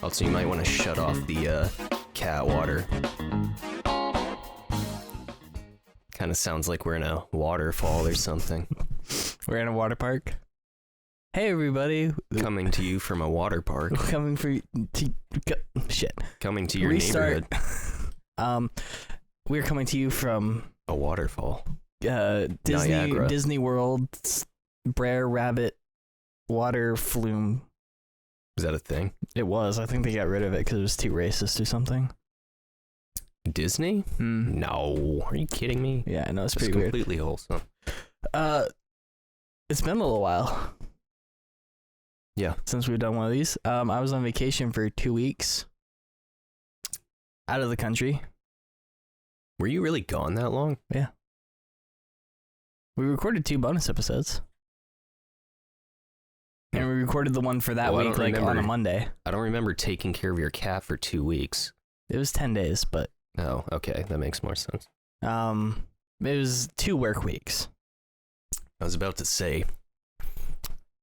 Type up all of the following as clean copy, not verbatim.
Also, you might want to shut off the cat water. Kind of sounds like we're in a waterfall or something. We're in a water park. Hey, everybody. Coming to you from a water park. Coming to your neighborhood. We're coming to you from a waterfall. Disney World's Brer Rabbit water flume. Is that a thing? It was. I think they got rid of it because it was too racist or something. Disney? No. Are you kidding me? Yeah, I know. It's pretty completely wholesome. It's been a little while. Yeah. Since we've done one of these. I was on vacation for 2 weeks. Out of the country. Were you really gone that long? Yeah. We recorded 2 bonus episodes. And we recorded the one for that week, on a Monday. I don't remember taking care of your cat for 2 weeks. It was 10 days, but... Oh, okay. That makes more sense. It was 2 work weeks. I was about to say,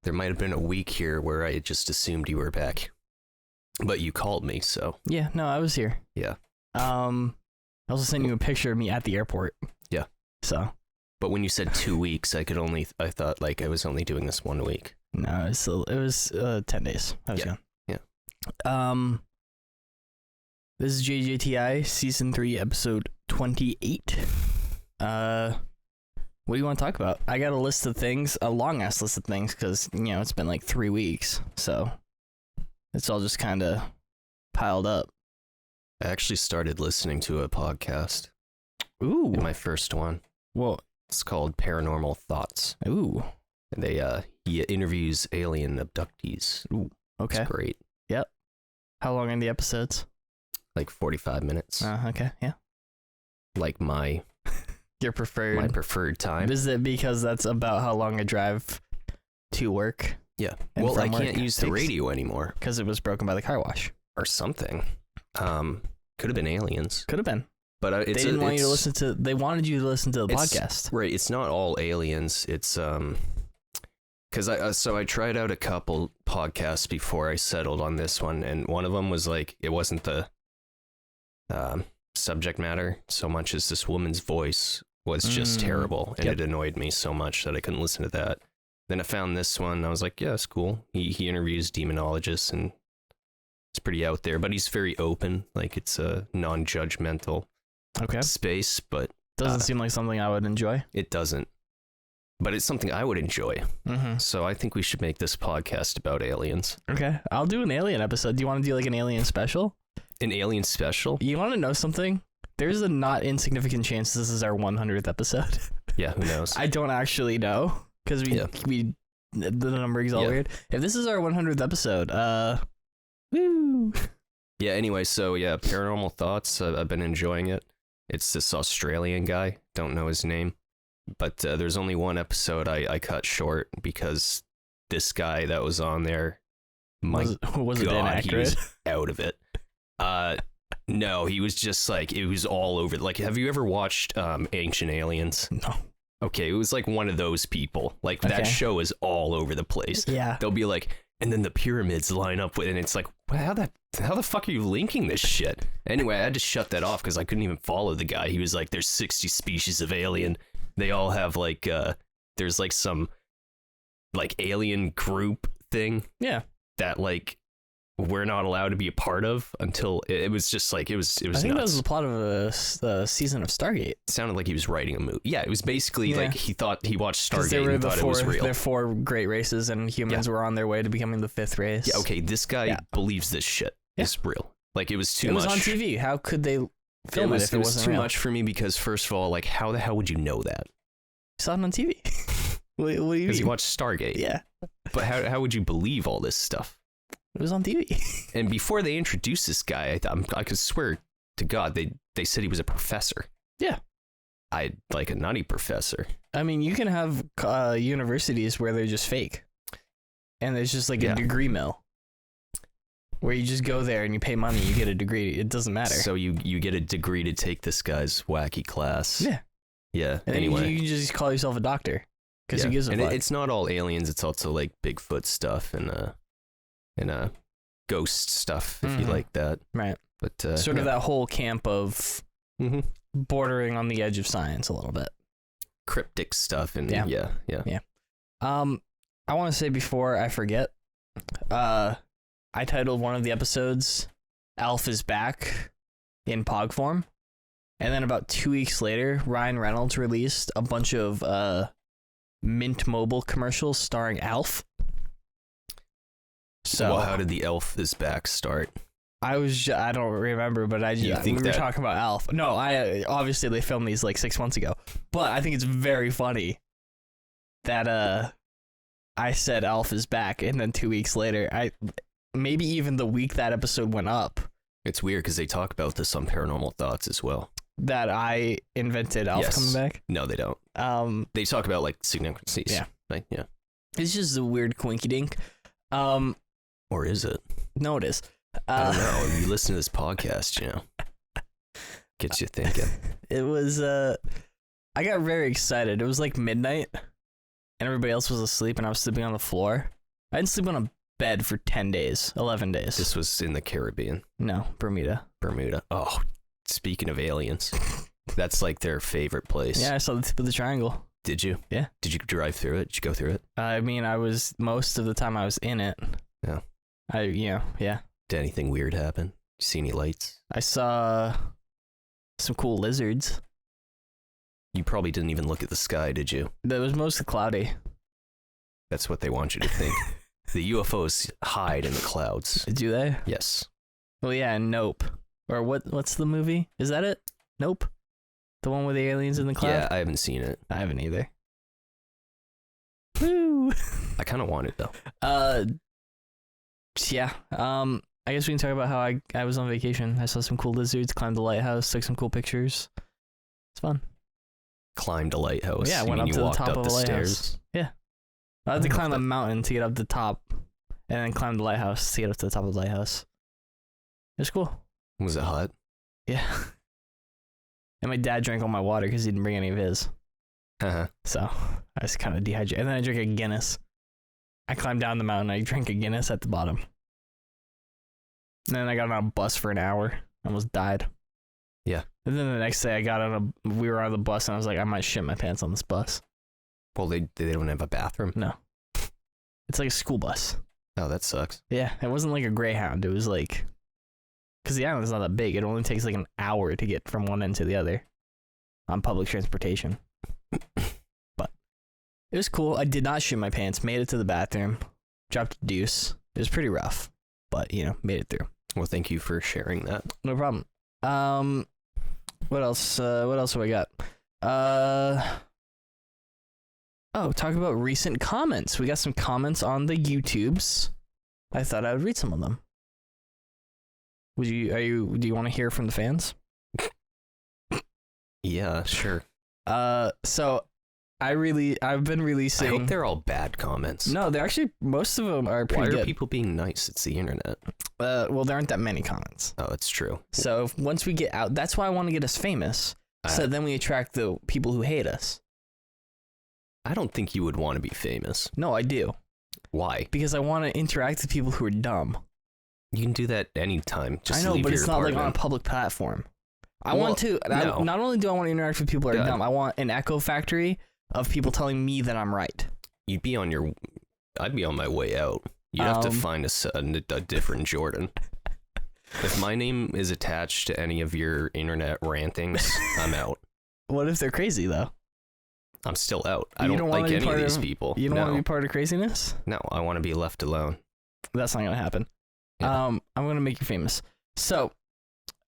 there might have been a week here where I just assumed you were back. But you called me, so... Yeah, no, I was here. Yeah. I also sent you a picture of me at the airport. Yeah. So... But when you said 2 weeks, I thought I was only doing this 1 week. No, it was 10 days. I was gone. Yeah. This is JJTI Season 3, Episode 28. What do you want to talk about? I got a list of things, a long-ass list of things, because, it's been like 3 weeks, so it's all just kind of piled up. I actually started listening to a podcast. Ooh. My first one. Well, it's called Paranormal Thoughts. Ooh. And he interviews alien abductees. Ooh. Okay. It's great. Yep. How long are the episodes? Like 45 minutes. Okay, yeah. Like my preferred time. Is it because that's about how long I drive to work? Yeah. Well, I can't use the radio anymore. Because it was broken by the car wash. Or something. Could have been aliens. Could have been. But they didn't want you to listen to. They wanted you to listen to the podcast. Right. It's not all aliens. It's because I tried out a couple podcasts before I settled on this one, and one of them was like it wasn't the subject matter so much as this woman's voice was just terrible, and it annoyed me so much that I couldn't listen to that. Then I found this one. And I was like, yeah, it's cool. He interviews demonologists, and it's pretty out there, but he's very open. Like it's a non-judgmental. Okay. Space, but doesn't seem like something I would enjoy. It doesn't, but it's something I would enjoy. So I think we should make this podcast about aliens. Okay, I'll do an alien episode. Do you want to do like an alien special? An alien special? You want to know something? There's a not insignificant chance this is our 100th episode. Yeah, who knows? I don't actually know because we the numbering's all weird. If this is our 100th episode, woo. Yeah. Anyway, so yeah, Paranormal Thoughts. I've been enjoying it. It's this Australian guy, don't know his name, but there's only one episode I cut short because this guy that was on there, was it inaccurate? He was out of it. No, he was just like, it was all over. Like, have you ever watched Ancient Aliens? No. Okay, it was like one of those people. Like, that show is all over the place. Yeah. They'll be like, and then the pyramids line up with, and it's like, well, how the fuck are you linking this shit? Anyway, I had to shut that off because I couldn't even follow the guy. He was like, there's 60 species of alien. They all have like, there's like some like alien group thing. Yeah. That like we're not allowed to be a part of until it was just like, it was I think nuts. that was the plot of the season of Stargate. It sounded like he was writing a movie. Yeah, it was basically like he watched Stargate and thought it was real. There were 4 great races and humans were on their way to becoming the 5th race. Yeah, okay, this guy believes this shit is real. Like it was too much. It was on TV. How could they film it if it wasn't too real? much for me because first of all, like how the hell would you know that? You saw it on TV. What do you mean? Because you watched Stargate. Yeah. But how would you believe all this stuff? It was on TV. And before they introduced this guy, I could swear to God, they said he was a professor. Yeah. I like a nutty professor. I mean, you can have universities where they're just fake. And there's just like a degree mill. Where you just go there and you pay money, you get a degree. It doesn't matter. So you get a degree to take this guy's wacky class. Yeah. Yeah. And anyway. You can just call yourself a doctor. Because who gives a fuck? It's not all aliens. It's also like Bigfoot stuff and ghost stuff, if you like that. Right. But sort of that whole camp of bordering on the edge of science a little bit. Cryptic stuff and yeah. I want to say before I forget, I titled one of the episodes "Alf is Back" in Pog form, and then about 2 weeks later, Ryan Reynolds released a bunch of Mint Mobile commercials starring Alf. So well, how did the Elf is Back start? I don't remember, but we were talking about Alf. No, obviously they filmed these like 6 months ago, but I think it's very funny that I said Alf is back, and then 2 weeks later, maybe even the week that episode went up. It's weird because they talk about this on Paranormal Thoughts as well. That I invented Alf coming back? No, they don't. They talk about like synchronicities. Yeah. Like, yeah. It's just a weird coinky dink. Or is it? No, it is. I don't know. You listen to this podcast, you know. Gets you thinking. It was, I got very excited. It was like midnight, and everybody else was asleep, and I was sleeping on the floor. I didn't sleep on a bed for 11 days. This was in the Caribbean. No, Bermuda. Oh, speaking of aliens, that's like their favorite place. Yeah, I saw the tip of the triangle. Did you? Yeah. Did you drive through it? Did you go through it? I mean, most of the time I was in it. Yeah. Yeah. Did anything weird happen? You see any lights? I saw some cool lizards. You probably didn't even look at the sky, did you? It was mostly cloudy. That's what they want you to think. The UFOs hide in the clouds. Do they? Yes. Well, yeah, and Nope. Or what's the movie? Is that it? Nope? The one with the aliens in the cloud? Yeah, I haven't seen it. I haven't either. Woo! I kind of want it, though. Yeah. I guess we can talk about how I was on vacation. I saw some cool lizards, climbed the lighthouse, took some cool pictures. It's fun. Climbed a lighthouse? Yeah, I went up to the top of the lighthouse. Stairs? Yeah. I had to climb the mountain to get up the top, and then climb the lighthouse to get up to the top of the lighthouse. It was cool. Was it hot? Yeah. And my dad drank all my water because he didn't bring any of his. So I was kind of dehydrated. And then I drank a Guinness. I climbed down the mountain. I drank a Guinness at the bottom. And then I got on a bus for an hour. Almost died. Yeah. And then the next day we were on the bus, and I was like, I might shit my pants on this bus. Well, they don't have a bathroom? No. It's like a school bus. Oh, that sucks. Yeah, it wasn't like a Greyhound. It was like... Because the island is not that big. It only takes like an hour to get from one end to the other on public transportation. But it was cool. I did not shit my pants. Made it to the bathroom. Dropped a deuce. It was pretty rough. But, made it through. Well, thank you for sharing that. No problem. What else? What else have I got? Talk about recent comments. We got some comments on the YouTubes. I thought I would read some of them. Do you want to hear from the fans? Yeah, sure. So I've been releasing. I hope they're all bad comments. No, they're actually, most of them are pretty good. Why are people being nice? It's the internet. Well, there aren't that many comments. Oh, that's true. So once we get out, that's why I want to get us famous. So then we attract the people who hate us. I don't think you would want to be famous. No, I do. Why? Because I want to interact with people who are dumb. You can do that anytime. Just I know, leave but your it's not apartment. like on a public platform. Want to. No. Not only do I want to interact with people who are dumb, I want an echo factory of people telling me that I'm right. I'd be on my way out. You'd have to find a different Jordan. If my name is attached to any of your internet rantings, I'm out. What if they're crazy, though? I'm still out. I don't like any of these people. You don't want to be part of craziness? No, I want to be left alone. That's not going to happen. Yeah. I'm going to make you famous. So,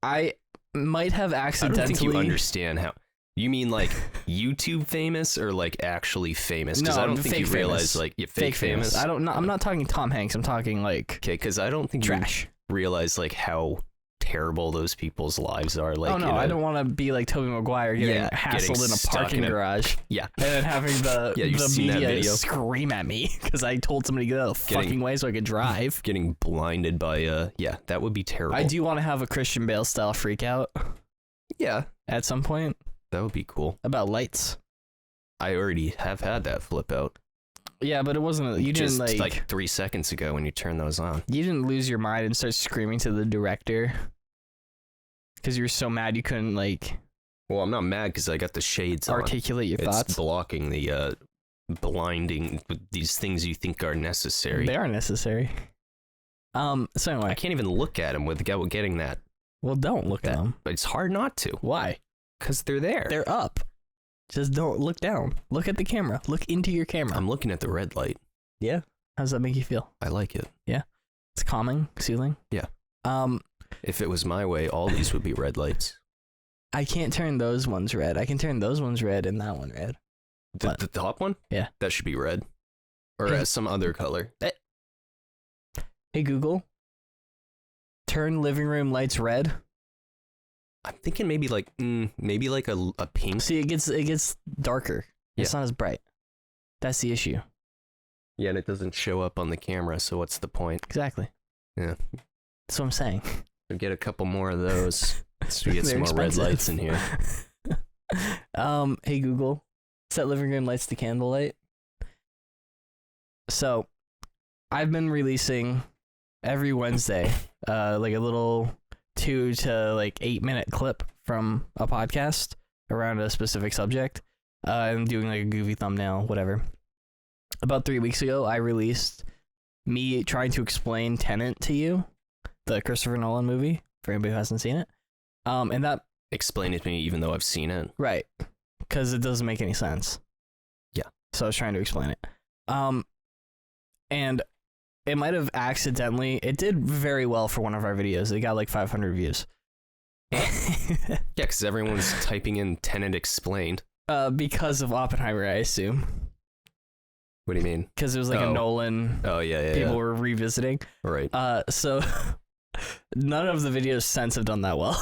I might have accidentally... I don't think you understand how... You mean like YouTube famous or like actually famous? Because I don't think you realize like fake famous. I'm not talking Tom Hanks. I'm talking like... Okay, because I don't think trash. You realize like how terrible those people's lives are. Like, I don't want to be like Tobey Maguire getting hassled in a parking garage. Yeah. And then having the media scream at me because I told somebody to get out of the fucking way so I could drive. Getting blinded by, that would be terrible. I do want to have a Christian Bale style freak out. Yeah. At some point. That would be cool. About lights. I already have had that flip out. Yeah, but it wasn't. You just didn't like 3 seconds ago when you turn those on. You didn't lose your mind and start screaming to the director because you were so mad you couldn't like. Well, I'm not mad because I got the shades on. Articulate your thoughts. It's blocking the blinding these things you think are necessary. They are necessary. So anyway, I can't even look at them without getting that. Well, don't look at them. But it's hard not to. Why? Because they're there. They're up. Just don't look down. Look at the camera. Look into your camera. I'm looking at the red light. Yeah. How does that make you feel? I like it. Yeah. It's calming, soothing. Yeah. If it was my way, all these would be red lights. I can't turn those ones red. I can turn those ones red and that one red. The top one? Yeah. That should be red. Or some other color. Hey, Google. Turn living room lights red. I'm thinking maybe like a pink. See, it gets darker. Yeah. It's not as bright. That's the issue. Yeah, and it doesn't show up on the camera, so what's the point? Exactly. Yeah. That's what I'm saying. So get a couple more of those so we get some more red lights in here. Hey Google, set living room lights to candlelight. So, I've been releasing every Wednesday, like a little 2 to 8 minute clip from a podcast around a specific subject. I'm doing like a goofy thumbnail, whatever. About 3 weeks ago, I released me trying to explain Tenet to you, the Christopher Nolan movie, for anybody who hasn't seen it. And that... Explain it to me even though I've seen it. Right. Because it doesn't make any sense. Yeah. So I was trying to explain it. And it might have accidentally... It did very well for one of our videos. It got like 500 views. Yeah, because everyone's typing in Tenet explained. Because of Oppenheimer, I assume. What do you mean? Because it was like a Nolan. Oh, yeah. People were revisiting. Right. So none of the videos since have done that well.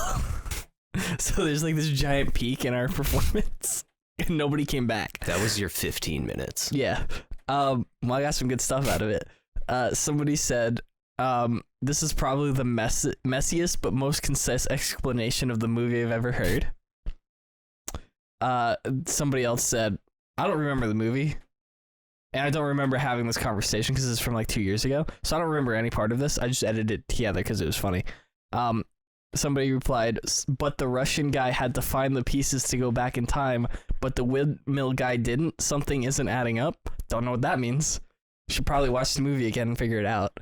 So there's like this giant peak in our performance, and nobody came back. That was your 15 minutes. Yeah. Well, I got some good stuff out of it. Somebody said, this is probably the messiest but most concise explanation of the movie I've ever heard. Somebody else said, I don't remember the movie. And I don't remember having this conversation because it's from like 2 years ago. So I don't remember any part of this. I just edited it together because it was funny. Somebody replied, but the Russian guy had to find the pieces to go back in time, but the windmill guy didn't. Something isn't adding up. Don't know what that means. Should probably watch the movie again and figure it out.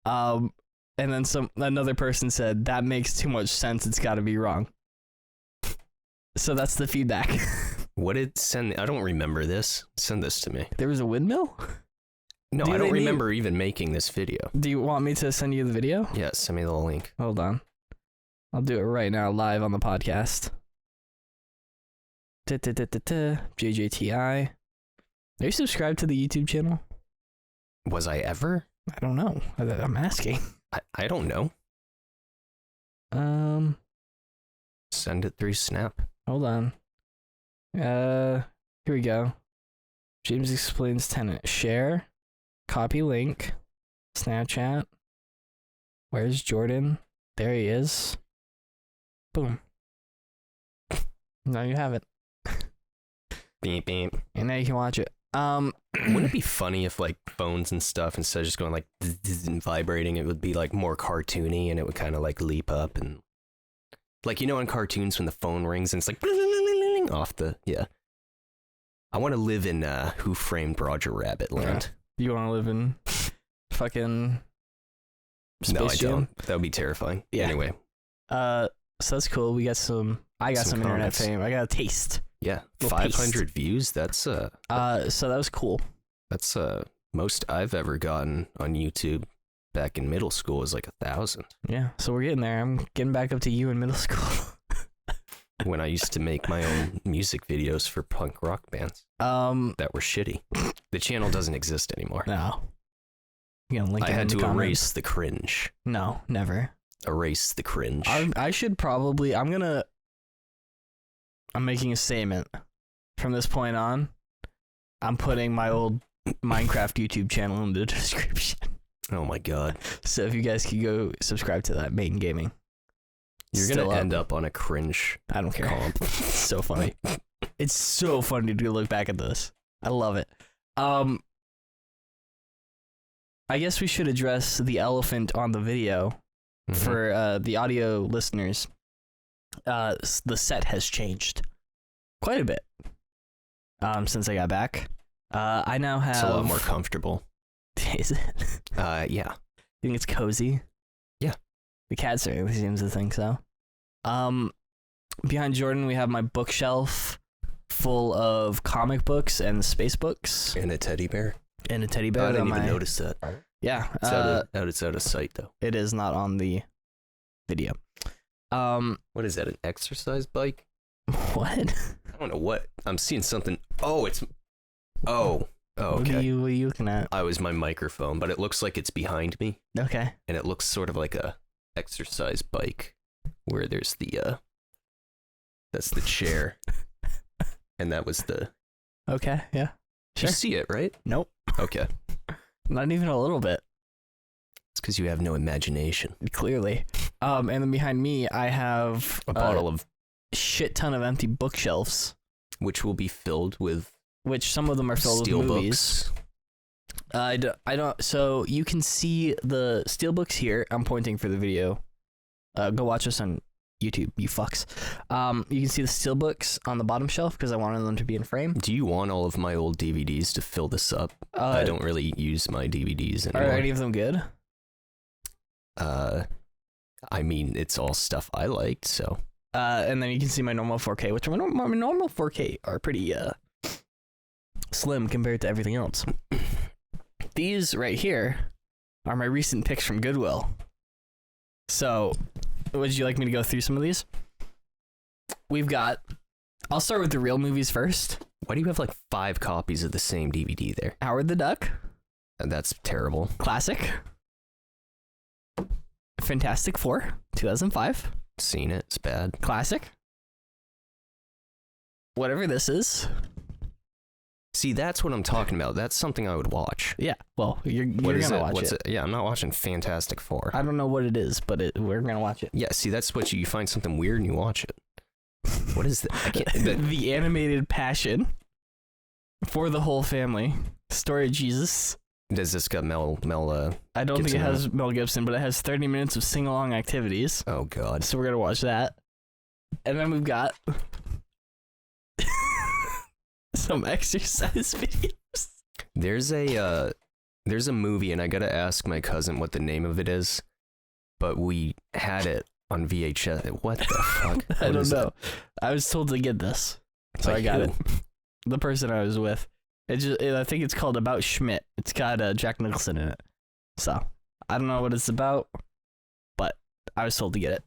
And then another person said, that makes too much sense. It's got to be wrong. So that's the feedback. What did send? I don't remember this. Send this to me. There was a windmill? No, I don't remember even making this video. Do you want me to send you the video? Yeah, send me the link. Hold on. I'll do it right now, live on the podcast. JJTI. Are you subscribed to the YouTube channel? Was I ever? I don't know. I'm asking. I don't know. Send it through Snap. Hold on. Here we go. James explains Tenet. Share. Copy link. Snapchat. Where's Jordan? There he is. Boom. Now you have it. Beep beep. And now you can watch it. Wouldn't it be funny if like phones and stuff, instead of just going like and vibrating, it would be like more cartoony and it would kind of like leap up and like, you know, in cartoons when the phone rings and it's like off the, yeah. I want to live in Who Framed Roger Rabbit land. You want to live in fucking Space No, I Jam? don't. That would be terrifying. Yeah. Anyway. So that's cool. I got some internet comments. fame. I got a taste. Yeah. Little 500 views. That's so that was cool. That's most I've ever gotten on YouTube back in middle school was like 1,000. Yeah. So we're getting there. I'm getting back up to you in middle school. When I used to make my own music videos for punk rock bands that were shitty. The channel doesn't exist anymore. No. You gonna link I it had in to the comments? erase the cringe. No, never. Erase the cringe. I should probably. I'm making a statement. From this point on, I'm putting my old Minecraft YouTube channel in the description. Oh my god. So if you guys could go subscribe to that, Maiden Gaming. You're Still gonna up. end up on a cringe I don't care. comp. It's so funny. It's so funny to look back at this. I love it. I guess we should address the elephant on the video for the audio listeners. The set has changed quite a bit since I got back. I now have... It's a lot more comfortable. Is it? Yeah. You think it's cozy? Yeah. The cat certainly seems to think so. Behind Jordan, we have my bookshelf full of comic books and space books. And a teddy bear. And a teddy bear. I didn't even notice that. Yeah. It's out of sight, though. It is not on the video. What is that, an exercise bike? What? I don't know what. I'm seeing something. Oh, it's... Oh, okay. What are you looking at? I was my microphone, but it looks like it's behind me. Okay. And it looks sort of like a exercise bike where there's the, that's the chair. And that was the... Okay, yeah. Sure. You see it, right? Nope. Okay. Not even a little bit. It's because you have no imagination. Clearly. And then behind me, I have a bottle of shit ton of empty bookshelves, which will be filled with which some of them are filled steel with movies. Books. I don't. So you can see the steel books here. I'm pointing for the video. Go watch us on YouTube, you fucks. You can see the steel books on the bottom shelf because I wanted them to be in frame. Do you want all of my old DVDs to fill this up? I don't really use my DVDs anymore. Are any of them good? I mean, it's all stuff I liked, so. And then you can see my normal 4K, which my normal 4K are pretty slim compared to everything else. These right here are my recent picks from Goodwill. So, would you like me to go through some of these? I'll start with the real movies first. Why do you have like 5 copies of the same DVD there? Howard the Duck. That's terrible. Classic. Fantastic Four, 2005. Seen it. It's bad. Classic. Whatever this is. See, that's what I'm talking about. That's something I would watch. Yeah. Well, you're gonna watch it. Yeah, I'm not watching Fantastic Four. I don't know what it is, but we're gonna watch it. Yeah. See, that's what you find something weird and you watch it. What is that? The animated Passion for the whole family. Story of Jesus. Does this got Mel? I don't think Gibson it has Mel Gibson, but it has 30 minutes of sing-along activities. Oh God! So we're gonna watch that, and then we've got some exercise videos. There's a movie, and I gotta ask my cousin what the name of it is, but we had it on VHS. What the fuck? I don't know. I was told to get this, so I got it. The person I was with. I think it's called About Schmidt. It's got Jack Nicholson in it. So, I don't know what it's about, but I was told to get it.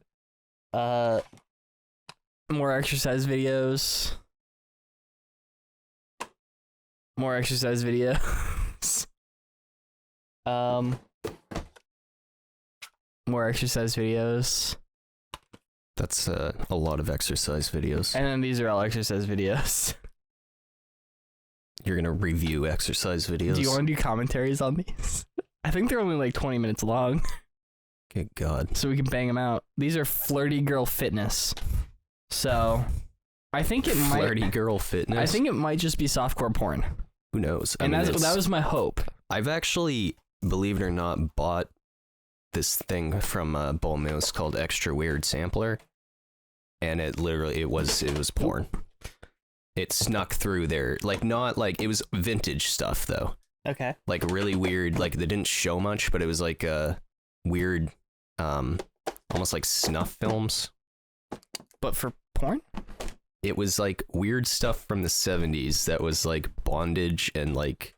More exercise videos. More exercise videos. More exercise videos. That's a lot of exercise videos. And then these are all exercise videos. You're gonna review exercise videos. Do you want to do commentaries on these? I think they're only like 20 minutes long. Good God. So we can bang them out. These are Flirty Girl Fitness. So I think it might... Flirty Girl Fitness? I think it might just be softcore porn. Who knows? And that was my hope. I've actually, believe it or not, bought this thing from Bull Moose called Extra Weird Sampler. And it was porn. It snuck through there, like not like it was vintage stuff though. Okay. Like really weird, like they didn't show much, but it was like weird, almost like snuff films. But for porn? It was like weird stuff from the 70s that was like bondage and like,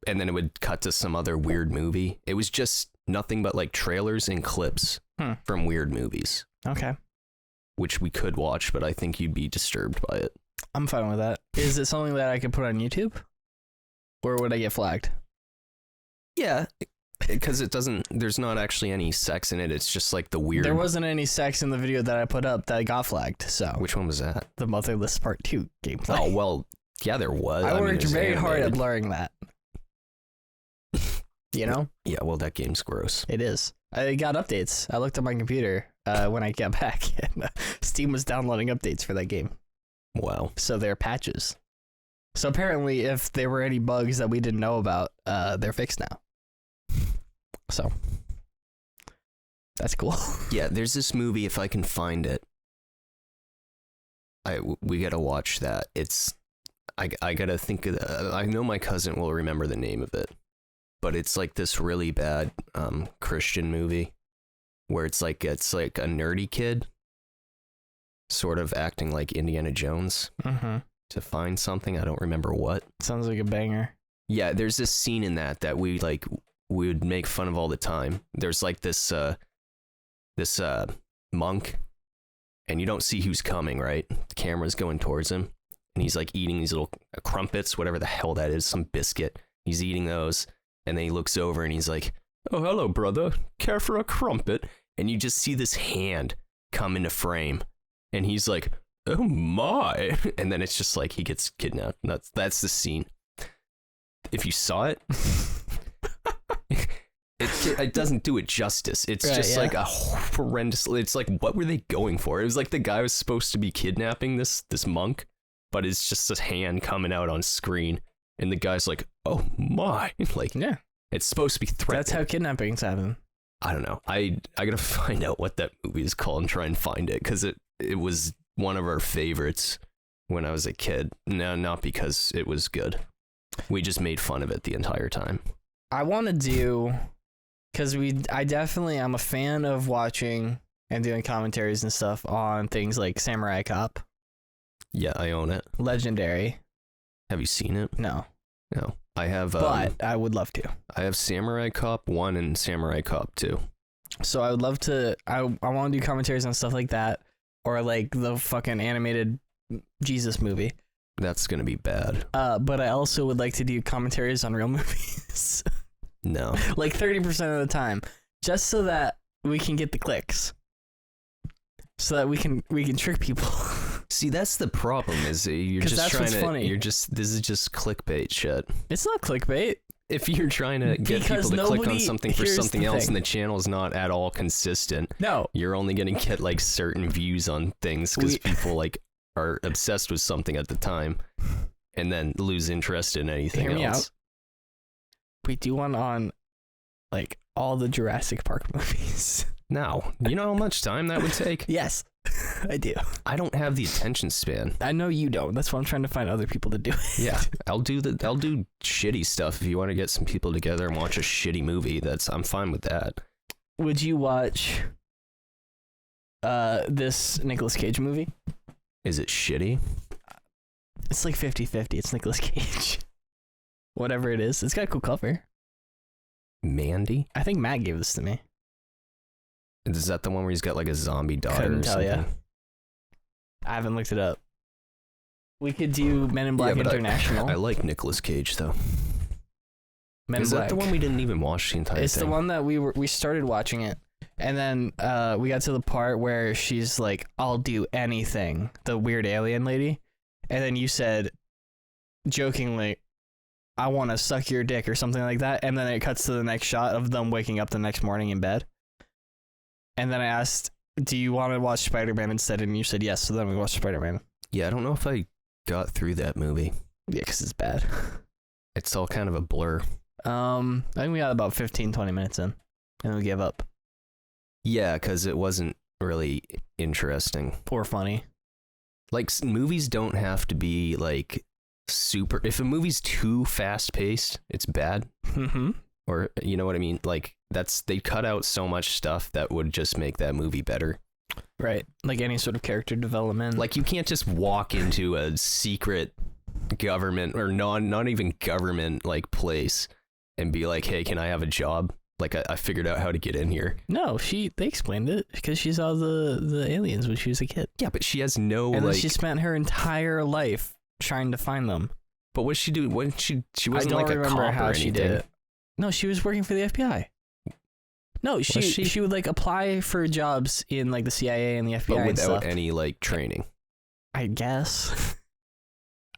and then it would cut to some other weird movie. It was just nothing but like trailers and clips from weird movies. Okay. Which we could watch, but I think you'd be disturbed by it. I'm fine with that. Is it something that I could put on YouTube? Or would I get flagged? Yeah, because there's not actually any sex in it. It's just like the weird... There wasn't any sex in the video that I put up that got flagged, so... Which one was that? The Motherless Part 2 gameplay. Oh, well, yeah, there was. I worked very hard at blurring that. You know? Yeah, well, that game's gross. It is. I got updates. I looked at my computer when I got back, and Steam was downloading updates for that game. Wow. So they're patches. So apparently, if there were any bugs that we didn't know about, they're fixed now. So that's cool. Yeah, there's this movie, if I can find it. We gotta watch that. I gotta think of I know my cousin will remember the name of it, but it's like this really bad Christian movie where it's like a nerdy kid sort of acting like Indiana Jones to find something. I don't remember what. Sounds like a banger. Yeah, there's this scene in that we would make fun of all the time. There's like this monk, and you don't see who's coming, right? The camera's going towards him, and he's like eating these little crumpets, whatever the hell that is, some biscuit. He's eating those, and then he looks over and he's like, "Oh, hello, brother. Care for a crumpet?" And you just see this hand come into frame, and he's like, "Oh my!" And then it's just like he gets kidnapped. That's the scene. If you saw it, it doesn't do it justice. It's just like a horrendous. It's like, what were they going for? It was like the guy was supposed to be kidnapping this monk, but it's just a hand coming out on screen, and the guy's like, "Oh my!" Like, yeah, it's supposed to be threatening. That's how kidnappings happen. I don't know. I gotta find out what that movie is called and try and find it, because it was one of our favorites when I was a kid. No, not because it was good. We just made fun of it the entire time. I want to do, because I'm a fan of watching and doing commentaries and stuff on things like Samurai Cop. Yeah, I own it. Legendary. Have you seen it? No. No. I have. But I would love to. I have Samurai Cop 1 and Samurai Cop 2. So I would love to. I want to do commentaries on stuff like that, or like the fucking animated Jesus movie. That's gonna be bad. But I also would like to do commentaries on real movies. No. Like 30% of the time, just so that we can get the clicks. So that we can trick people. See, that's the problem. Is you're just trying to. Funny. This is just clickbait shit. It's not clickbait. If you're trying to get people to click on something for something else, and the channel's not at all consistent, no, you're only gonna get like certain views on things because people like are obsessed with something at the time, and then lose interest in anything else. Out. We do one on like all the Jurassic Park movies. Now, you know how much time that would take? Yes, I do. I don't have the attention span. I know you don't. That's why I'm trying to find other people to do it. Yeah, I'll do shitty stuff if you want to get some people together and watch a shitty movie. I'm fine with that. Would you watch this Nicolas Cage movie? Is it shitty? It's like 50-50. It's Nicolas Cage. Whatever it is. It's got a cool cover. Mandy? I think Matt gave this to me. Is that the one where he's got like a zombie daughter Couldn't or tell something? ya. I haven't looked it up. We could do Men in Black International. I like Nicolas Cage though. Men in Black. Is that the one we didn't even watch the entire thing? It's the one that we started watching it, and then we got to the part where she's like, "I'll do anything," the weird alien lady, and then you said, jokingly, "I want to suck your dick" or something like that, and then it cuts to the next shot of them waking up the next morning in bed. And then I asked, "Do you want to watch Spider-Man instead?" And you said yes, so then we watched Spider-Man. Yeah, I don't know if I got through that movie. Yeah, because it's bad. It's all kind of a blur. I think we got about 15-20 minutes in, and we gave up. Yeah, because it wasn't really interesting. Or funny. Like, movies don't have to be, like, super... If a movie's too fast-paced, it's bad. Mm-hmm. Or, you know what I mean? Like, they cut out so much stuff that would just make that movie better. Right. Like any sort of character development. Like, you can't just walk into a secret government, or not even government, like, place and be like, "Hey, can I have a job? Like, I figured out how to get in here." No, they explained it because she saw the aliens when she was a kid. Yeah, but she has no, and like... then she spent her entire life trying to find them. But what she do? When she wasn't like a cop or anything. I don't remember how she did it. No, she was working for the FBI. No, she would like apply for jobs in like the CIA and the FBI, but without and stuff. Any like training. I guess.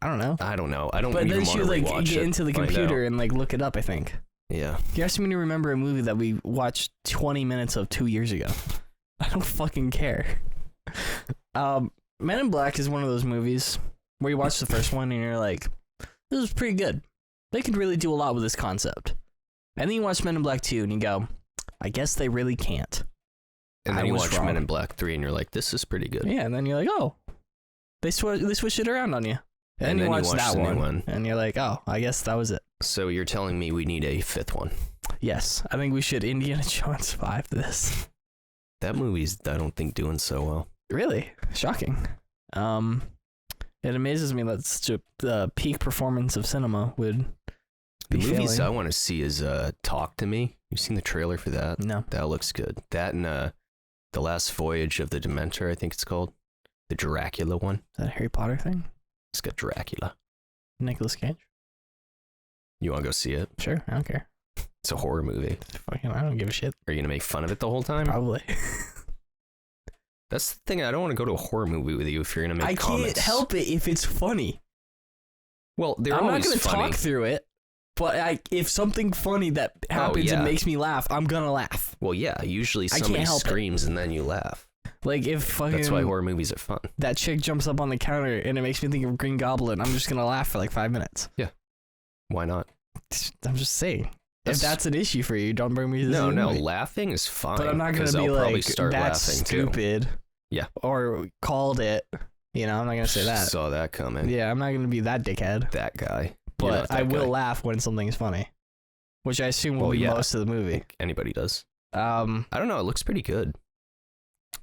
I don't know. I don't know. I don't. But even then she would like get into the computer and like look it up. I think. Yeah. You're asking me to remember a movie that we watched 20 minutes of 2 years ago. I don't fucking care. Men in Black is one of those movies where you watch the first one and you're like, this is pretty good. They could really do a lot with this concept. And then you watch Men in Black 2 and you go, I guess they really can't. And then you watch Men in Black 3 and you're like, this is pretty good. Yeah, and then you're like, oh, they switched it around on you. And then you watch that one and you're like, oh, I guess that was it. So you're telling me we need a fifth one? Yes, I think we should Indiana Jones 5 this. That movie's, I don't think, doing so well. Really? Shocking. It amazes me that such a peak performance of cinema would be The movies failing. I want to see is Talk to Me. You seen the trailer for that? No. That looks good. That and The Last Voyage of the Dementor, I think it's called. The Dracula one. Is that a Harry Potter thing? It's got Dracula. Nicolas Cage? You want to go see it? Sure, I don't care. It's a horror movie. I don't give a shit. Are you going to make fun of it the whole time? Probably. That's the thing. I don't want to go to a horror movie with you if you're going to make comments. I can't help it if it's funny. Well, I'm not going to talk through it, but if something funny that happens and makes me laugh, I'm going to laugh. Well, yeah, usually somebody screams and then you laugh. Like if fucking... That's why horror movies are fun. That chick jumps up on the counter and it makes me think of Green Goblin, I'm just going to laugh for like 5 minutes. Yeah. Why not? I'm just saying. If that's an issue for you, don't bring me to this movie. No, laughing is fine. But I'm not going to be like, that's stupid. Too. Yeah. Or called it. You know, I'm not going to say that. Saw that coming. Yeah, I'm not going to be that dickhead. That guy. But I will laugh when something's funny. Which I assume will be most of the movie. Anybody does. I don't know. It looks pretty good.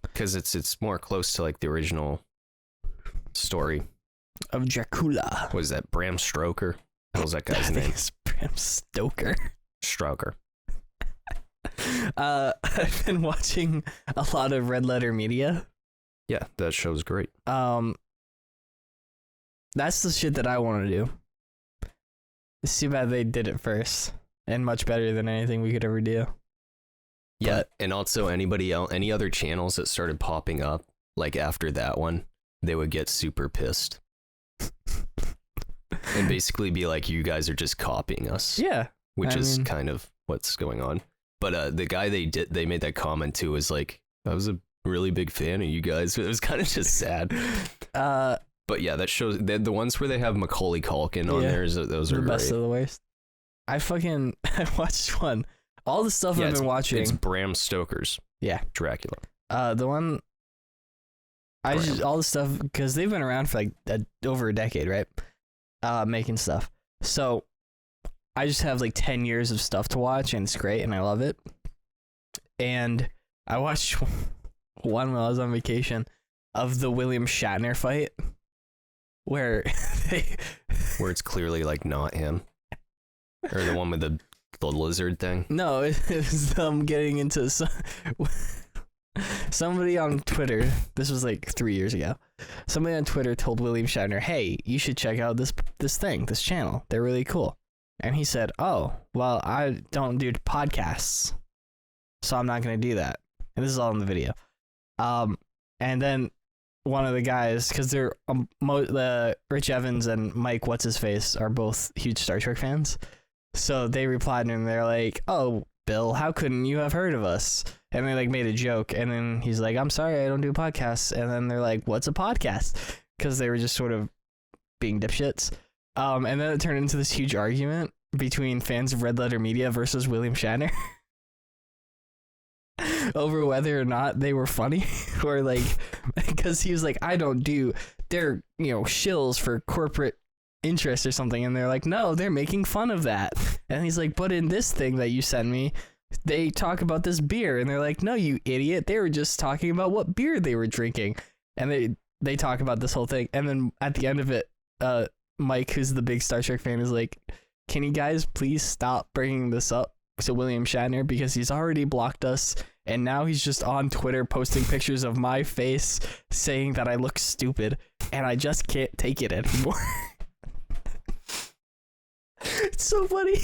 Because it's more close to like the original story. Of Dracula. Was that Bram Stoker? What was that guy's name? It's Bram Stoker. Stroker. I've been watching a lot of Red Letter Media. Yeah, that show's great. That's the shit that I want to do. It's too bad they did it first, and much better than anything we could ever do. Yeah, but, and also any other channels that started popping up, like after that one, they would get super pissed. And basically be like, you guys are just copying us. Yeah. Which is kind of what's going on. But the guy they made that comment to was like, I was a really big fan of you guys. It was kind of just sad. But yeah, that shows the ones where they have Macaulay Culkin on there, those are the best great. of the worst. I watched one. All the stuff I've been watching. It's Bram Stoker's. Yeah. Dracula. The one. All the stuff, because they've been around for like over a decade, right? Making stuff. So I just have like 10 years of stuff to watch, and it's great, and I love it. And I watched one while I was on vacation of the William Shatner fight, where it's clearly like not him, or the one with the lizard thing. No, it was them getting into somebody on Twitter. This was like 3 years ago. Somebody on Twitter told William Shatner, "Hey, you should check out this channel. They're really cool." And he said, "Oh, well, I don't do podcasts, so I'm not going to do that." And this is all in the video. And then one of the guys, because they're the Rich Evans and Mike What's-His-Face are both huge Star Trek fans. So they replied and they're like, "Oh, Bill, how couldn't you have heard of us?" And they like made a joke. And then he's like, "I'm sorry, I don't do podcasts." And then they're like, "What's a podcast?" Because they were just sort of being dipshits. And then it turned into this huge argument between fans of Red Letter Media versus William Shatner over whether or not they were funny, or like, because he was like, they're shills for corporate interest or something, and they're like, no, they're making fun of that. And he's like, but in this thing that you sent me, they talk about this beer, and they're like, no, you idiot, they were just talking about what beer they were drinking. And they talk about this whole thing, and then at the end of it, Mike, who's the big Star Trek fan, is like, can you guys please stop bringing this up to William Shatner, because he's already blocked us, and now he's just on Twitter posting pictures of my face saying that I look stupid, and I just can't take it anymore. It's so funny.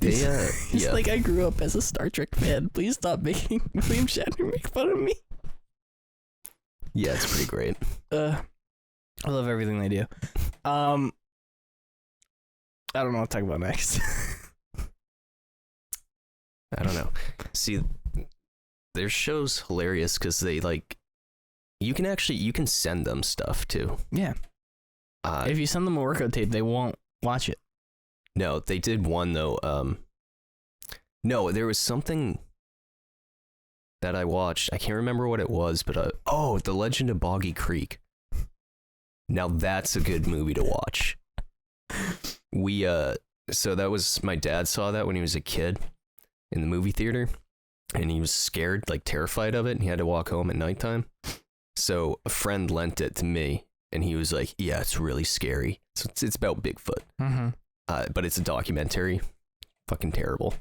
He's like, I grew up as a Star Trek fan. Please stop making William Shatner make fun of me. Yeah, it's pretty great. I love everything they do. I don't know what to talk about next. I don't know. See, their show's hilarious because they like You can send them stuff too. Yeah. If you send them a workout tape, they won't watch it. No, they did one though. No, there was something that I watched. I can't remember what it was, but The Legend of Boggy Creek. Now that's a good movie to watch. So that was, my dad saw that when he was a kid in the movie theater, and he was scared, like terrified of it, and he had to walk home at nighttime. So a friend lent it to me, and he was like, "Yeah, it's really scary." So it's about Bigfoot, but it's a documentary. Fucking terrible.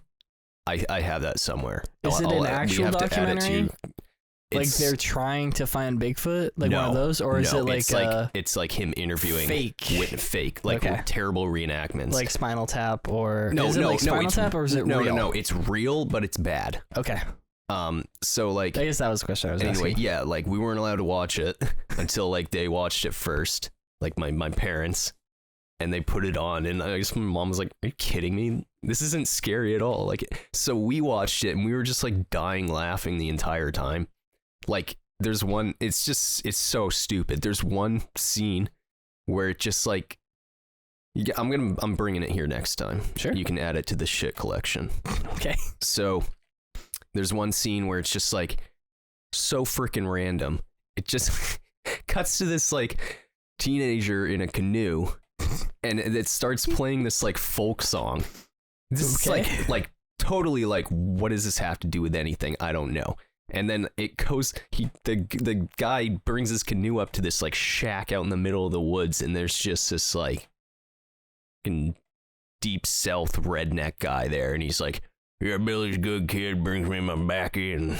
I have that somewhere. Is it an actual documentary? Like they're trying to find Bigfoot, like one of those, or is it like it's like him interviewing fake, like terrible reenactments, like Spinal Tap, or is it like Spinal Tap, or is it real? No, it's real, but it's bad. Okay. So like, I guess that was the question I was asking. Yeah, like we weren't allowed to watch it until like they watched it first, like my parents, and they put it on, and I guess my mom was like, "Are you kidding me? This isn't scary at all." Like, so we watched it, and we were just like dying laughing the entire time. Like, there's one, it's so stupid. There's one scene where it just like, I'm bringing it here next time. Sure. You can add it to the shit collection. Okay. So there's one scene where it's just like so freaking random. It just cuts to this like teenager in a canoe, and it starts playing this like folk song. This is like totally like, what does this have to do with anything? I don't know. And then it goes, the guy brings his canoe up to this like shack out in the middle of the woods, and there's just this like deep south redneck guy there, and he's like, "Yeah, Billy's a good kid, brings me my baccy, and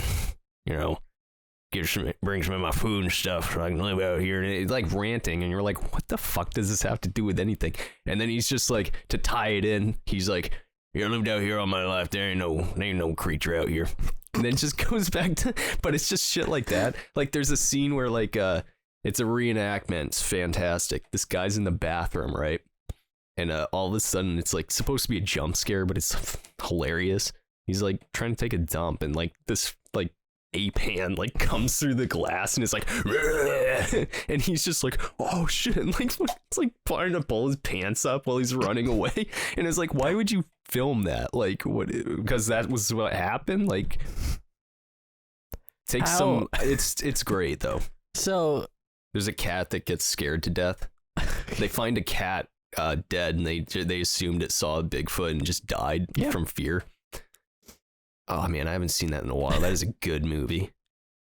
brings me my food and stuff so I can live out here." And it's like ranting, and you're like, what the fuck does this have to do with anything? And then he's just like, to tie it in, he's like, "Yeah, I lived out here all my life. There ain't no creature out here." And then it just goes back to, but it's just shit like that. Like there's a scene where like it's a reenactment. It's fantastic. This guy's in the bathroom, right? And all of a sudden it's like supposed to be a jump scare, but it's hilarious. He's like trying to take a dump, and like this like ape hand like comes through the glass, and it's like, and he's just like, "Oh shit!" And like it's like trying to pull his pants up while he's running away. And it's like, why would you film that? Like, what? Because that was what happened. Like, take some. It's great though. So there's a cat that gets scared to death. They find a cat dead, and they assumed it saw Bigfoot and just died from fear. Oh man, I haven't seen that in a while. That is a good movie.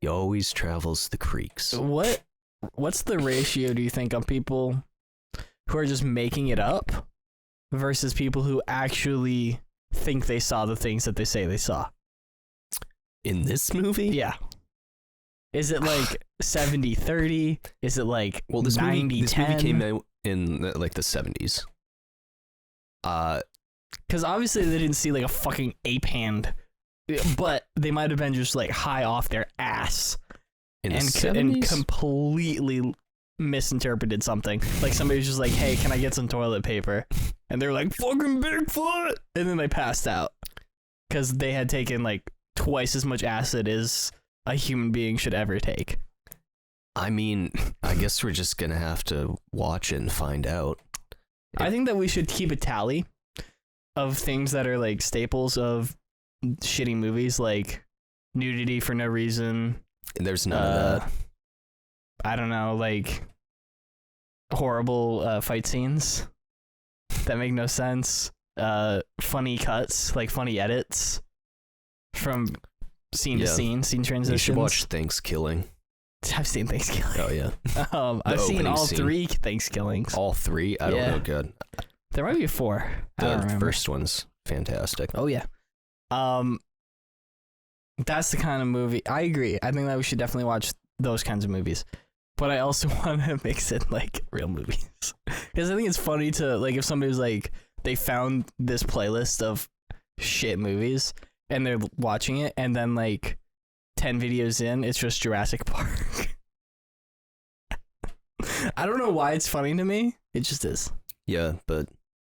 He always travels the creeks. What's the ratio, do you think, of people who are just making it up versus people who actually think they saw the things that they say they saw? In this movie? Yeah. Is it like 70-30? Is it like 90-10? This movie came out in like the 70s. Because obviously they didn't see like a fucking ape hand, but they might have been just like high off their ass and completely misinterpreted something. Like somebody was just like, "Hey, can I get some toilet paper?" And they're like, "Fucking Bigfoot!" And then they passed out because they had taken like twice as much acid as a human being should ever take. I mean, I guess we're just gonna have to watch it and find out. I think that we should keep a tally of things that are like staples of shitty movies, like nudity for no reason. There's none of that. I don't know, like horrible fight scenes that make no sense. Funny cuts, like funny edits from scene to scene transitions. You should watch Thanksgiving. I've seen Thanksgiving. Oh yeah. I've seen all three Thanksgivings. All three? I don't know. Good. There might be 4. I don't remember. The first one's fantastic. Oh yeah. That's the kind of movie. I agree. I think that we should definitely watch those kinds of movies. But I also want to mix in like real movies. Because I think it's funny to like if somebody was like they found this playlist of shit movies and they're watching it, and then like 10 videos in, it's just Jurassic Park. I don't know why it's funny to me. It just is. Yeah, but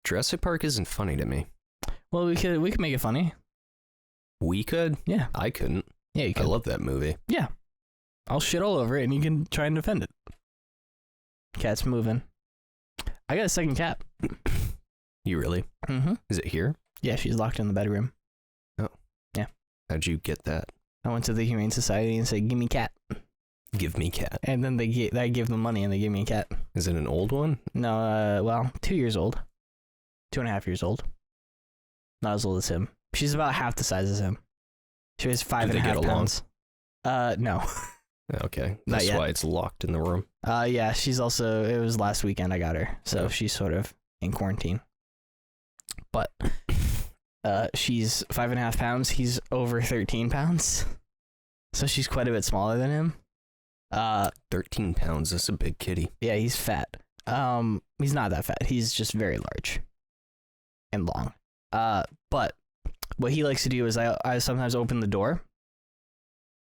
Jurassic Park isn't funny to me. Well, we could make it funny. We could? Yeah. I couldn't. Yeah, you could. I love that movie. Yeah. I'll shit all over it and you can try and defend it. Cat's moving. I got a second cat. You really? Mm-hmm. Is it here? Yeah, she's locked in the bedroom. Oh. Yeah. How'd you get that? I went to the Humane Society and said, give me cat. Give me cat. And then I gave them money and they gave me a cat. Is it an old one? No, well, 2 years old. 2.5 years old. Not as old as him. She's about half the size as him. She weighs 5.5 pounds. No. Okay. Not That's yet. why it's locked in the room. Yeah, she's also, it was last weekend I got her. So she's sort of in quarantine. But she's 5.5 pounds. He's over 13 pounds. So she's quite a bit smaller than him. 13 pounds. That's a big kitty. Yeah, he's fat. He's not that fat. He's just very large and long. But what he likes to do is I sometimes open the door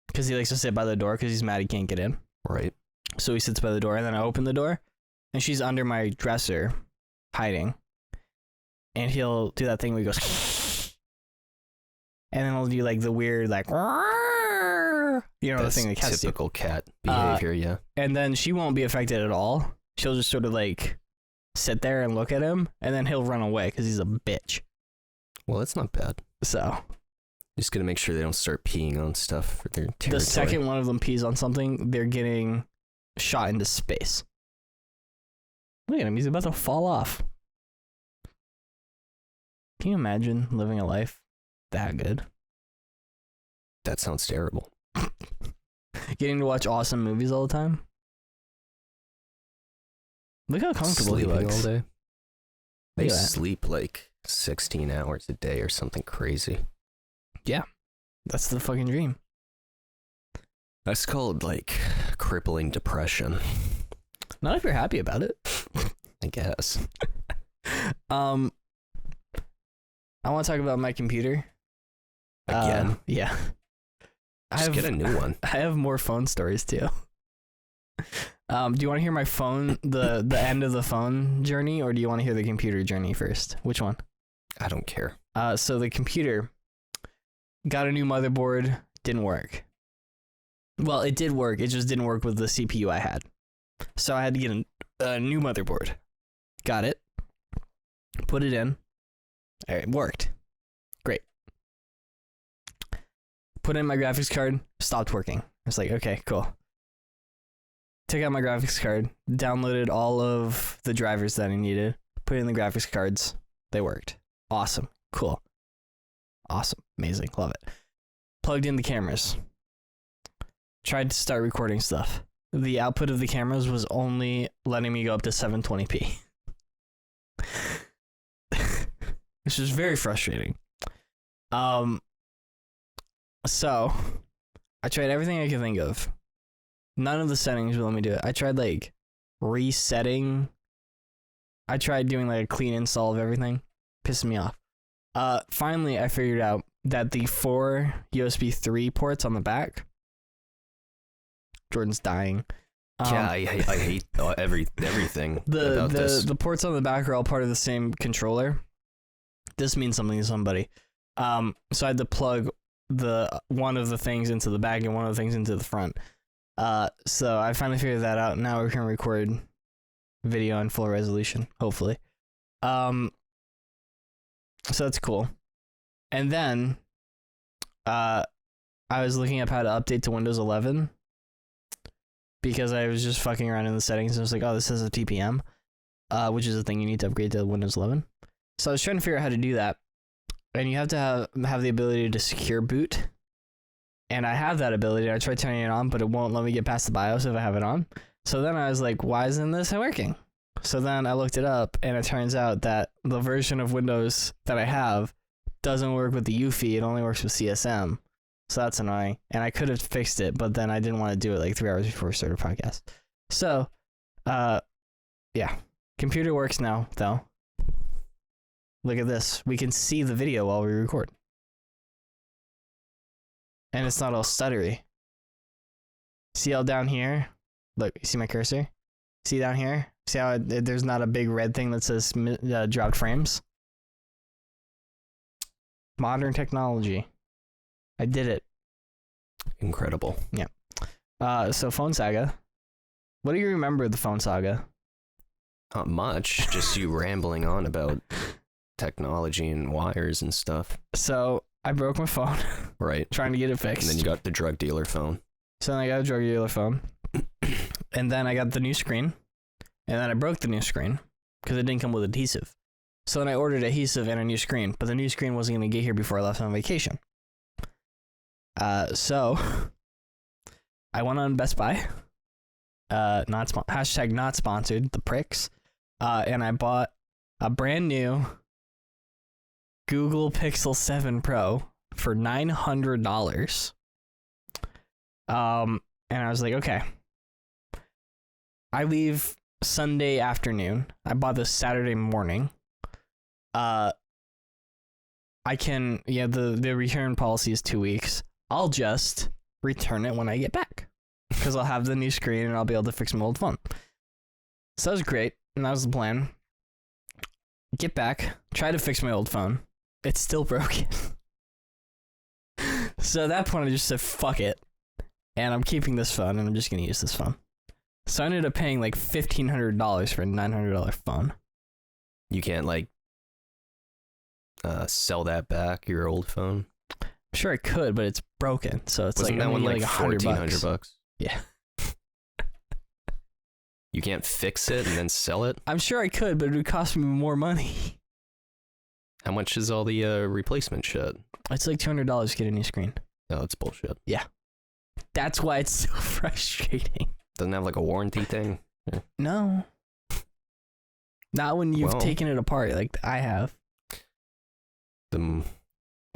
because he likes to sit by the door because he's mad he can't get in. Right. So he sits by the door and then I open the door and she's under my dresser hiding. And he'll do that thing where he goes and then he'll do like the weird like you know, That's the thing that cats do. typical cat behavior, yeah. And then she won't be affected at all. She'll just sort of like sit there and look at him, and then he'll run away because he's a bitch. Well, that's not bad. So Just gotta make sure they don't start peeing on stuff for their territory. the second one of them pees on something, they're getting shot into space. Look at him, he's about to fall off. Can you imagine living a life that good? That sounds terrible. Getting to watch awesome movies all the time. Look how comfortable he Sleeping looks. all day. They Look at that. sleep like 16 hours a day or something crazy. That's the fucking dream. That's called like crippling depression, Not if you're happy about it. I guess. I want to talk about my computer. Again? Yeah. Just get a new one. I have more phone stories too. Do you want to hear my phone, the end of the phone journey, or do you want to hear the computer journey first? Which one? I don't care. So the computer got a new motherboard, didn't work. Well, it did work. It just didn't work with the CPU I had. So I had to get a new motherboard. Got it. Put it in. All right, worked. Great. Put in my graphics card, stopped working. I was like, okay, cool. Took out my graphics card, downloaded all of the drivers that I needed, put in the graphics cards. They worked. Awesome. Cool. Awesome. Amazing. Love it. Plugged in the cameras. Tried to start recording stuff. The output of the cameras was only letting me go up to 720p. Which is very frustrating. So I tried everything I could think of. None of the settings would let me do it. I tried like resetting. I tried doing like a clean install of everything. Pissing me off. Finally, I figured out that the 4 USB 3 ports on the back. Jordan's dying. Yeah, I hate everything about this. The ports on the back are all part of the same controller. This means something to somebody. So I had to plug one of the things into the back and one of the things into the front. So I finally figured that out. Now we can record video in full resolution, hopefully. So that's cool. And then I was looking up how to update to Windows 11 because I was just fucking around in the settings and I was like, oh, this has a TPM, which is a thing you need to upgrade to Windows 11. So I was trying to figure out how to do that. And you have to have the ability to secure boot. And I have that ability. I tried turning it on, but it won't let me get past the BIOS if I have it on. So then I was like, why isn't this working? So then I looked it up, and it turns out that the version of Windows that I have doesn't work with the UEFI. It only works with CSM. So that's annoying. And I could have fixed it, but then I didn't want to do it like 3 hours before we started a podcast. So, yeah. Computer works now, though. Look at this. We can see the video while we record. And it's not all stuttery. See how down here? Look, you see my cursor? See down here? See how there's not a big red thing that says dropped frames? Modern technology. I did it. Incredible. Yeah. So phone saga. What do you remember of the phone saga? Not much, just you rambling on about technology and wires and stuff. So I broke my phone. Right. Trying to get it fixed. And then you got the drug dealer phone. So then I got a drug dealer phone. And then I got the new screen. And then I broke the new screen because it didn't come with adhesive. So then I ordered adhesive and a new screen, but the new screen wasn't going to get here before I left on vacation. So I went on Best Buy. Hashtag not sponsored, the pricks. And I bought a brand new Google Pixel 7 Pro for $900. And I was like, okay. I leave Sunday afternoon. I bought this Saturday morning. I can, the return policy is 2 weeks. I'll just return it when I get back because I'll have the new screen and I'll be able to fix my old phone. So that was great. And that was the plan. Get back, try to fix my old phone. It's still broken. So at that point, I just said, fuck it. And I'm keeping this phone and I'm just going to use this phone. So I ended up paying like $1,500 for a $900 phone. You can't like sell that back, your old phone? I'm sure I could, but it's broken. So it's Wasn't like, that one like $1,400. Yeah. You can't fix it and then sell it? I'm sure I could, but it would cost me more money. How much is all the replacement shit? It's like $200 to get a new screen. No, that's bullshit. Yeah. That's why it's so frustrating. Doesn't have like a warranty thing? Yeah. No. Not when you've taken it apart like I have. The moral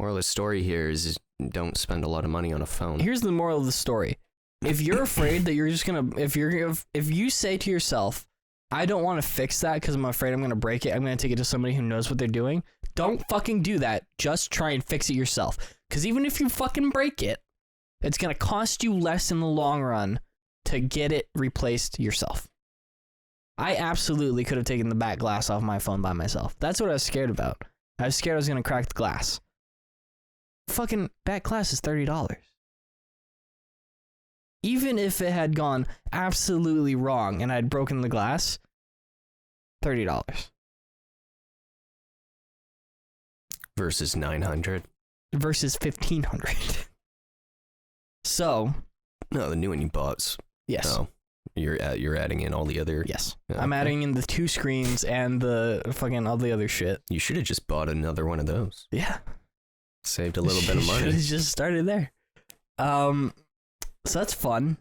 of the story here is don't spend a lot of money on a phone. Here's the moral of the story. If you're afraid that you're just gonna, if you say to yourself, I don't want to fix that because I'm afraid I'm gonna break it, I'm gonna take it to somebody who knows what they're doing. Don't fucking do that. Just try and fix it yourself. Because even if you fucking break it, it's gonna cost you less in the long run to get it replaced yourself. I absolutely could have taken the back glass off my phone by myself. That's what I was scared about. I was scared I was gonna crack the glass. Fucking back glass is $30. Even if it had gone absolutely wrong and I'd broken the glass, $30. Versus 900. Versus 1,500. So. No, the new one you bought's. Yes. Oh, you're adding in all the other. Yes. Yeah, I'm adding in the 2 screens and the fucking all the other shit. You should have just bought another one of those. Yeah. Saved a little bit of money. Should have just started there. So that's fun.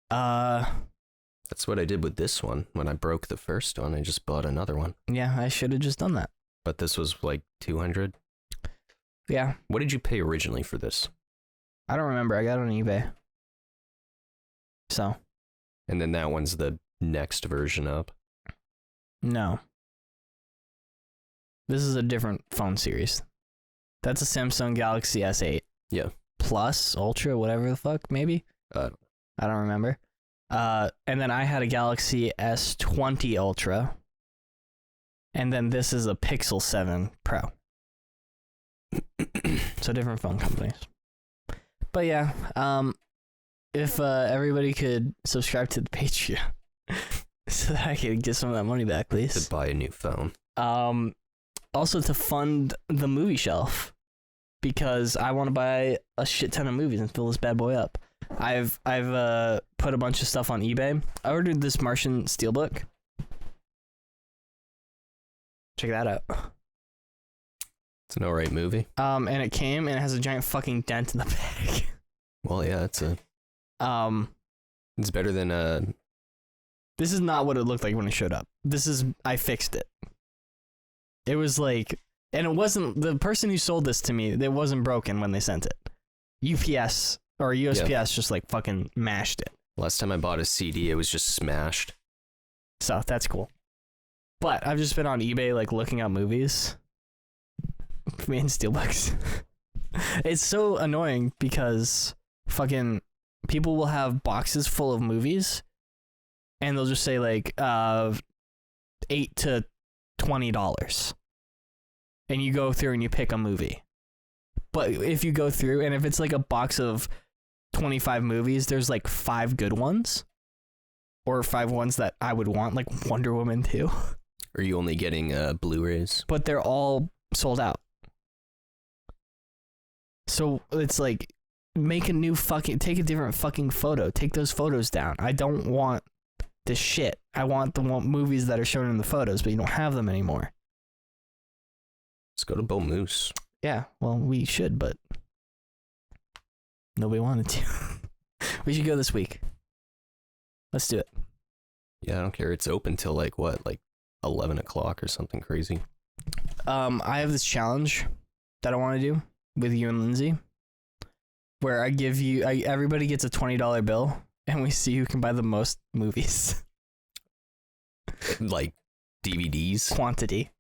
That's what I did with this one. When I broke the first one, I just bought another one. Yeah, I should have just done that. But this was like 200. Yeah. What did you pay originally for this? I don't remember. I got it on eBay. So. And then that one's the next version up. No. This is a different phone series. That's a Samsung Galaxy S8. Yeah. Plus, Ultra, whatever the fuck, maybe? I don't remember. And then I had a Galaxy S20 Ultra. And then this is a Pixel 7 Pro. So different phone companies. But yeah, if everybody could subscribe to the Patreon so that I could get some of that money back, please. To buy a new phone. Also to fund the movie shelf. Because I want to buy a shit ton of movies and fill this bad boy up. I've put a bunch of stuff on eBay. I ordered this Martian Steelbook. Check that out. It's an alright movie. And it came and it has a giant fucking dent in the back. Well, yeah, it's better than This is not what it looked like when it showed up. I fixed it. It was like, and it wasn't, the person who sold this to me, it wasn't broken when they sent it. UPS or USPS just like fucking mashed it. Last time I bought a CD, it was just smashed. So that's cool. But I've just been on eBay like looking up movies. Me and Steelbooks. It's so annoying because fucking people will have boxes full of movies and they'll just say like $8 to $20. And you go through and you pick a movie. But if you go through and if it's like a box of 25 movies, there's like 5 good ones. Or 5 ones that I would want, like Wonder Woman 2. Are you only getting Blu-rays? But they're all sold out. So it's like, take a different fucking photo. Take those photos down. I don't want this shit. I want the movies that are shown in the photos, but you don't have them anymore. Let's go to Bo Moose. Yeah, well, we should, but nobody wanted to. We should go this week. Let's do it. Yeah, I don't care. It's open till like 11 o'clock or something crazy. I have this challenge that I want to do with you and Lindsay, where I give you, everybody gets a $20 bill, and we see who can buy the most movies. Like DVDs? Quantity.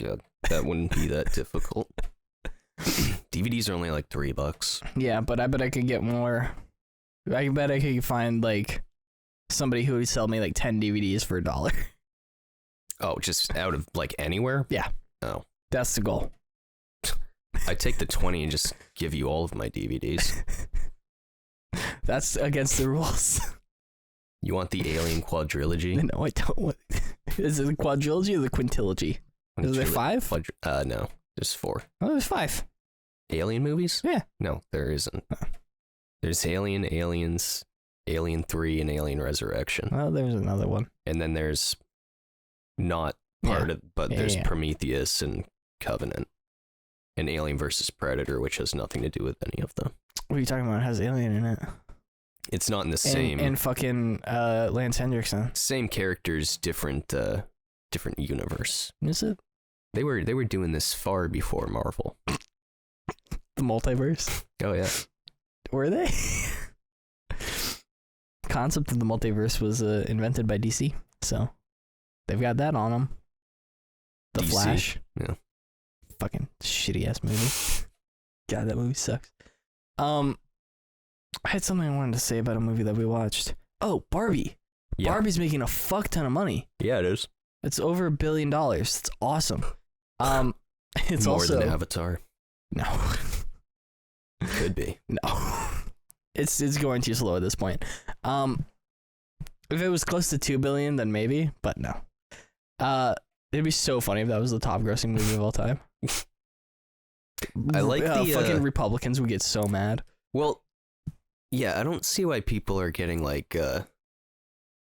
Yeah, that wouldn't be that difficult. DVDs are only like $3. Yeah, but I bet I could get more. I bet I could find like somebody who would sell me like 10 DVDs for $1. Oh, just out of like anywhere? Yeah. Oh. That's the goal. I take the 20 and just give you all of my DVDs. That's against the rules. You want the Alien quadrilogy? No, I don't want. Is it the quadrilogy or the quintilogy? Is there 5? No, there's 4. Oh, there's 5. Alien movies? Yeah. No, there isn't. There's Alien, Aliens, Alien 3, and Alien Resurrection. Oh, there's another one. And then there's not part of, but there's Prometheus and Covenant. And Alien versus Predator, which has nothing to do with any of them. What are you talking about? It has Alien in it. It's not in the same. And fucking Lance Hendrickson. Same characters, different universe. Is it? They were doing this far before Marvel. The multiverse? Oh yeah. Were they? Concept of the multiverse was invented by DC, so they've got that on them. The DC. Flash. Yeah. Fucking shitty ass movie. God, that movie sucks. I had something I wanted to say about a movie that we watched. Oh, Barbie. Yeah. Barbie's making a fuck ton of money. Yeah, it is. It's over $1 billion. It's awesome. It's more also than Avatar. No. Could be. No. It's going too slow at this point. If it was close to 2 billion, then maybe, but no. It'd be so funny if that was the top grossing movie of all time. I like the fucking Republicans would get so mad. Well, yeah, I don't see why people are getting like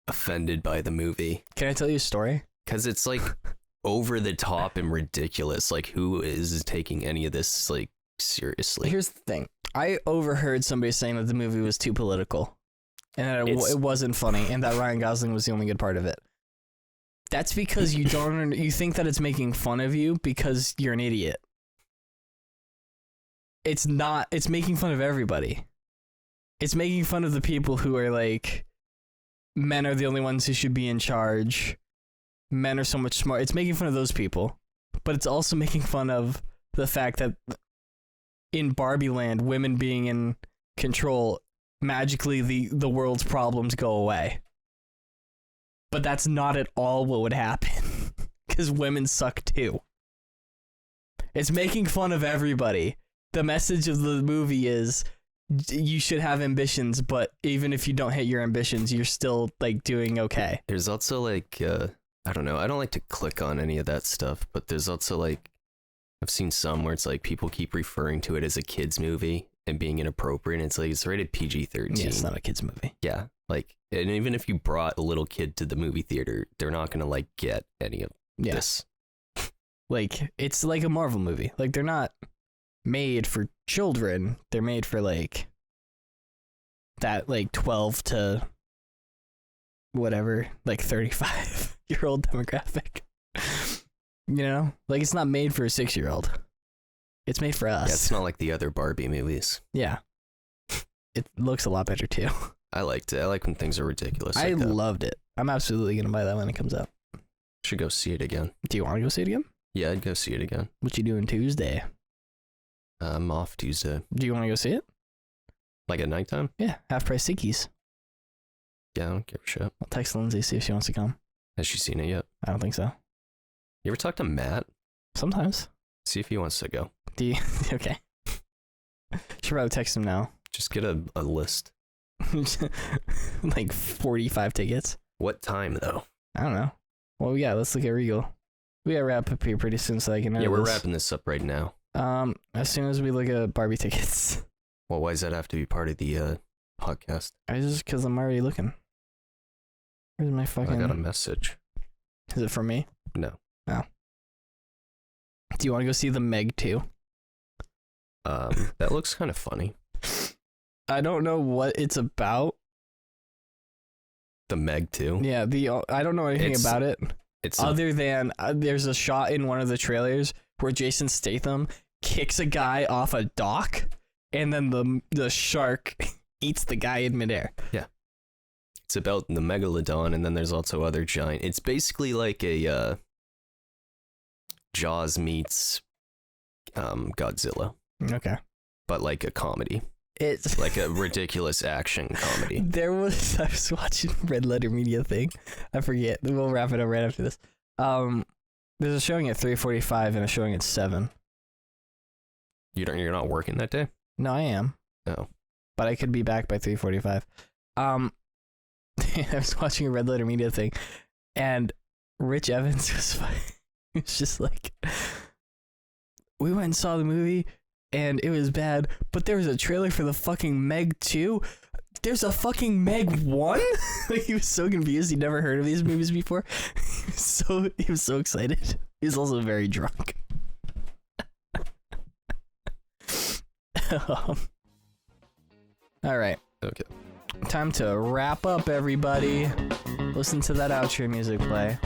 offended by the movie. Can I tell you a story? Because it's like over the top and ridiculous. Like, who is taking any of this like seriously? Here's the thing. I overheard somebody saying that the movie was too political, and that it wasn't funny, and that Ryan Gosling was the only good part of it. That's because you don't. You think that it's making fun of you because you're an idiot. It's not. It's making fun of everybody. It's making fun of the people who are like, men are the only ones who should be in charge. Men are so much smart. It's making fun of those people, but it's also making fun of the fact that in Barbie Land, women being in control, magically the world's problems go away. But that's not at all what would happen, because women suck too. It's making fun of everybody. The message of the movie is you should have ambitions, but even if you don't hit your ambitions, you're still like doing okay. There's also like I don't know. I don't like to click on any of that stuff, but there's also like I've seen some where it's like people keep referring to it as a kids movie and being inappropriate. And it's like it's rated PG-13. Yeah, it's not a kids movie. Yeah, like, and even if you brought a little kid to the movie theater, they're not gonna like get any of this. Like, it's like a Marvel movie. Like, they're not made for children. They're made for like that, like 12 to whatever, like 35-year-old demographic. You know, like it's not made for a 6-year-old. It's made for us. Yeah, it's not like the other Barbie movies. Yeah, it looks a lot better too. I liked it. I like when things are ridiculous. I loved it. I'm absolutely gonna buy that when it comes out. Should go see it again. Do you want to go see it again? Yeah, I'd go see it again. What you doing Tuesday? I'm off Tuesday. Do you want to go see it? Like at nighttime? Yeah, half price sickies. Yeah, I don't give a shit. I'll text Lindsay, see if she wants to come. Has she seen it yet? I don't think so. You ever talk to Matt? Sometimes. See if he wants to go. Do you? Okay. Should probably text him now. Just get a list. Like 45 tickets. What time though? I don't know. Well, yeah, let's look at Regal. We gotta wrap up here pretty soon so I can edit Yeah, we're this. wrapping this up right now. As soon as we look at Barbie tickets. Well, why does that have to be part of the podcast? Because I'm already looking. Where's my fucking... I got a message. Is it from me? No. Oh. Do you want to go see the Meg 2? That looks kind of funny. I don't know what it's about. The Meg 2? Yeah, I don't know anything about it. It's other than there's a shot in one of the trailers where Jason Statham kicks a guy off a dock, and then the shark eats the guy in midair. Yeah. It's about the megalodon, and then there's also other giant. It's basically like a Jaws meets Godzilla. Okay. But like a comedy. It's like a ridiculous action comedy. I was watching Red Letter Media thing. I forget. We'll wrap it up right after this. There's a showing at 3:45 and a showing at 7. You're not working that day? No, I am. No. But I could be back by 3:45. I was watching a Red Letter Media thing, and Rich Evans was he was just like, we went and saw the movie, and it was bad, but there was a trailer for the fucking Meg 2. There's a fucking Meg 1? Like, he was so confused. He'd never heard of these movies before. He was so excited. He was also very drunk. All right. Okay. Time to wrap up, everybody. Listen to that outro music play.